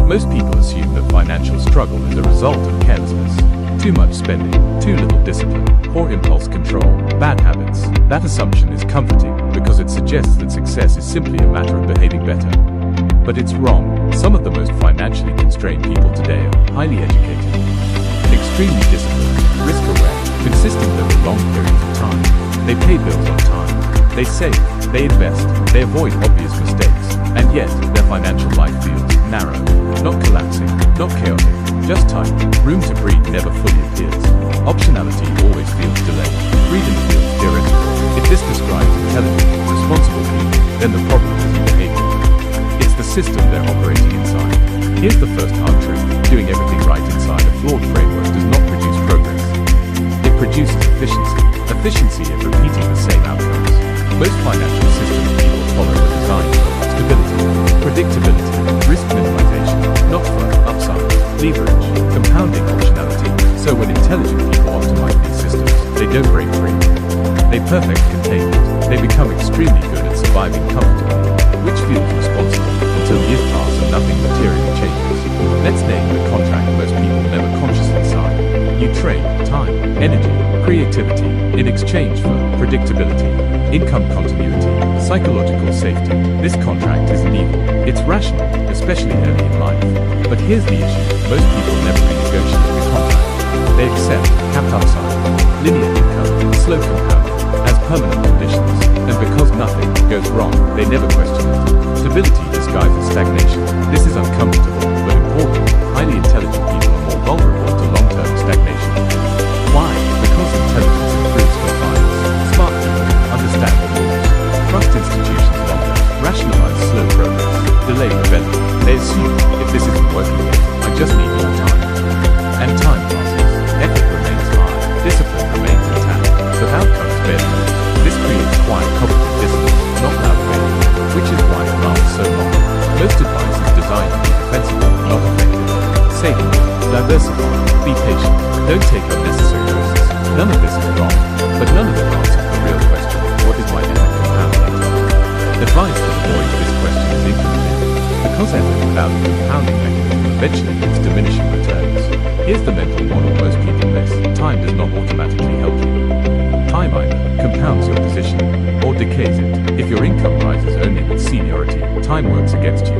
Most people assume that financial struggle is a result of carelessness, too much spending, too little discipline, poor impulse control, bad habits. That assumption is comforting because it suggests that success is simply a matter of behaving better. But it's wrong. Some of the most financially constrained people today are highly educated, extremely disciplined, risk-aware, consistent over long periods of time. They pay bills on time. They save, they invest, they avoid obvious mistakes, and yet their financial life feels narrow, not collapsing, not chaotic, just tight. Room to breathe never fully appears. Optionality always feels delayed. Freedom feels theoretical. If this describes intelligent, responsible people, then the problem isn't behavior. It's the system they're operating inside. Here's the first hard truth. Doing everything right inside a flawed framework does not produce progress. It produces efficiency. Efficiency in repeating the same outcomes. Most financial systems people follow are designed for stability, predictability, risk minimization, not for upside, leverage, compounding optionality. So when intelligent people optimize these systems, they don't break free. They perfect containment. They become extremely good at surviving comfortably, which feels responsible until years pass and nothing materially changes. Let's name the contract most people never consciously sign. You trade time, energy, creativity in exchange for predictability, income continuity, psychological safety. This contract isn't evil. It's rational, especially early in life. But here's the issue. Most people never renegotiate the contract. They accept capped upside, linear income, slow compounding as permanent conditions. And because nothing goes wrong, they never question it. Stability disguises stagnation. This is uncomfortable, but important. Highly intelligent people are more vulnerable to long-term stagnation. Why? Because intelligence improves compliance. Smart people understand the rules, trust institutions longer, rationalize slow progress, delay rebellion. They assume, if this isn't working yet, I just need more time. And time passes. Effort remains high. Discipline remains intact. But outcomes bear note. This creates quiet cognitive dissonance, not loud failure, which is why it lasts so long. Most advice is designed to be defensible, not effective. Save more, diversify, be patient, don't take unnecessary risks. None of this is wrong, but none of it answers the real question: what is my effort compounding? Advice that avoids this question is incomplete, because effort without a compounding mechanism eventually gives diminishing returns. Here's the mental model most people miss: time does not automatically help you. Time either compounds your position or decays it. If your income rises only with seniority, time works against you.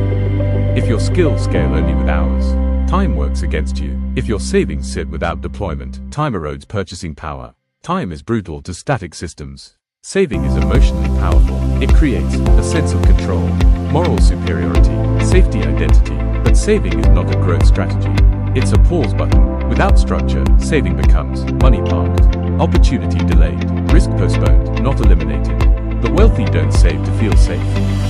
If your skills scale only with hours, time works against you. If your savings sit without deployment, time erodes purchasing power. Time is brutal to static systems. Saving is emotionally powerful. It creates a sense of control, moral superiority, safety identity. But saving is not a growth strategy. It's a pause button. Without structure, saving becomes money parked, opportunity delayed, risk postponed, not eliminated. The wealthy don't save to feel safe.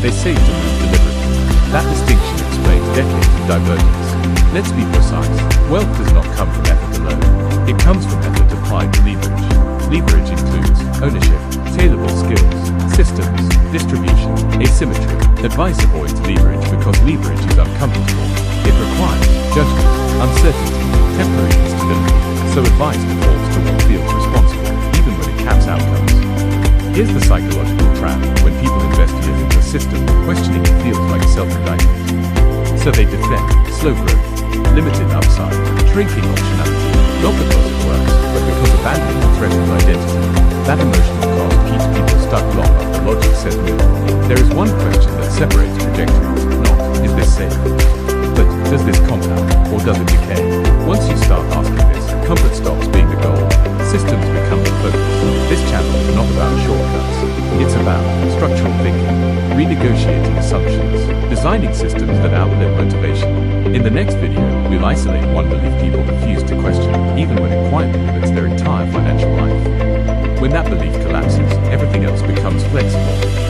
They save to move deliberately. That distinction explains decades of divergence. Let's be precise. Wealth does not come from effort alone. It comes from effort applied to leverage. Leverage includes ownership, scalable skills, systems, distribution, asymmetry. Advice avoids leverage because leverage is uncomfortable. It requires judgment, uncertainty, temporary instability. So advice defaults to what feels responsible, even when it caps outcomes. Here's the psychological trap. When people invest years into a system, questioning it feels like self-indictment. So they defend slow growth, limited upside, shrinking optionality, not because it works, but because abandoning threatens identity. That emotional cost keeps people stuck long after logic says move. There is one question that separates trajectories, not, is this safe? But, does this compound, or does it decay? Once you start asking this, comfort stops being the goal. Systems become the focus. This channel is not about shortcuts. It's about structural thinking, renegotiating assumptions, designing systems that outlive motivation. In the next video, we'll isolate one belief people